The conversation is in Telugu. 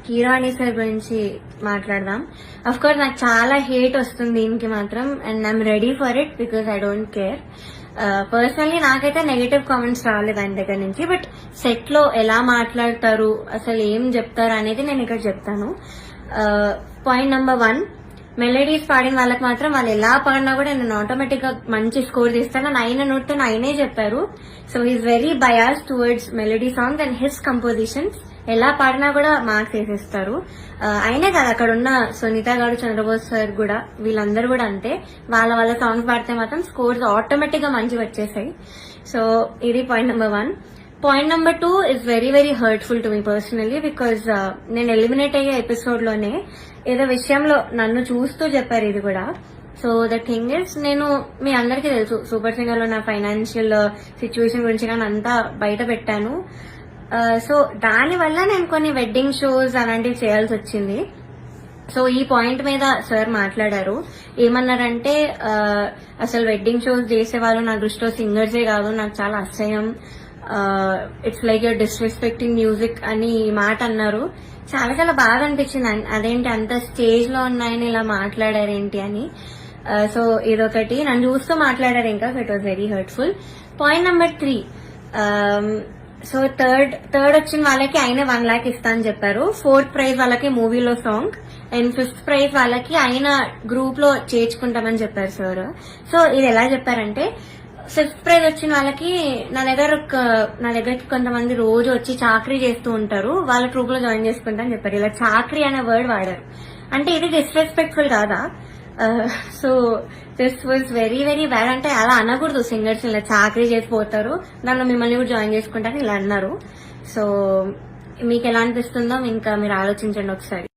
కీరాణి సార్ గురించి మాట్లాడదాం. అఫ్ కోర్స్ నాకు చాలా హేట్ వస్తుంది దీనికి మాత్రం, and I'm ready for it because I don't care. Personally నాకైతే నెగటివ్ కామెంట్స్ రాలేదు ఆయన దగ్గర నుంచి. బట్ సెట్ లో ఎలా మాట్లాడతారు, అసలు ఏం చెప్తారు అనేది నేను ఇక్కడ చెప్తాను. పాయింట్ నెంబర్ 1, మెలోడీస్ పాడిన వాళ్ళకి మాత్రం వాళ్ళు ఎలా పాడినా కూడా నేను ఆటోమేటిక్ గా మంచి స్కోర్ తీస్తాను అని ఆయన నోట్తో ఆయనే చెప్పారు. So he's very bias towards melody songs and his compositions. ఎలా పాడినా కూడా మార్క్స్ వేసేస్తారు. అయినే కాదు, అక్కడ ఉన్న సునీత గారు, చంద్రబోస్ సార్ కూడా, వీళ్ళందరూ కూడా అంతే. వాళ్ళ సాంగ్స్ పాడితే మాత్రం స్కోర్స్ ఆటోమేటిక్ గా మంచిగా వచ్చేసాయి. సో ఇది point number 1. Point number 2 is very very hurtful to me personally because నేను ఎలిమినేట్ అయ్యే ఎపిసోడ్ లోనే ఏదో విషయంలో నన్ను చూస్తూ చెప్పారు ఇది కూడా. సో ద థింగ్ ఇస్, నేను మీ అందరికీ తెలుసు సూపర్ సింగర్ లో నా ఫైనాన్షియల్ సిచ్యువేషన్ గురించి కానీ అంతా బయట పెట్టాను. సో దానివల్ల నేను కొన్ని వెడ్డింగ్ షోస్ అలాంటివి చేయాల్సి వచ్చింది. సో ఈ పాయింట్ మీద సార్ మాట్లాడారు. ఏమన్నారంటే అసలు వెడ్డింగ్ షోస్ చేసేవాళ్ళు నా దృష్టిలో సింగర్సే కాదు, నాకు చాలా అసహ్యం, it's like you're disrespecting music అని ఈ మాట అన్నారు. చాలా చాలా బాగా అనిపించింది. అదేంటి అంత స్టేజ్ లో ఉన్నాయని ఇలా మాట్లాడారేంటి అని. సో ఇదొకటి, నన్ను చూస్తూ మాట్లాడారు ఇంకా. It was very hurtful. Point number 3, so third వచ్చిన వాళ్ళకి ఆయన 1 lakh ఇస్తా అని చెప్పారు. 4th ప్రైజ్ వాళ్ళకి మూవీలో సాంగ్, అండ్ 5th ప్రైజ్ వాళ్ళకి ఆయన గ్రూప్ లో చేర్చుకుంటామని చెప్పారు సార్. సో ఇది ఎలా చెప్పారంటే, 5th ప్రైజ్ వచ్చిన వాళ్ళకి నా దగ్గరకి కొంతమంది రోజు వచ్చి చాకరీ చేస్తూ ఉంటారు, వాళ్ళ ట్రూప్ లో జాయిన్ చేసుకుంటా అని చెప్పారు. ఇలా చాకరీ అనే వర్డ్ వాడారు. అంటే ఇది డిస్రెస్పెక్ట్ఫుల్ కాదా? So this was very very bad. అంటే అలా అనకూడదు, సింగర్స్ ఇలా చాకరీ చేసిపోతారు, దానిలో మిమ్మల్ని కూడా జాయిన్ చేసుకుంటారని ఇలా అన్నారు. సో మీకు ఎలా అనిపిస్తుందో ఇంకా మీరు ఆలోచించండి ఒకసారి.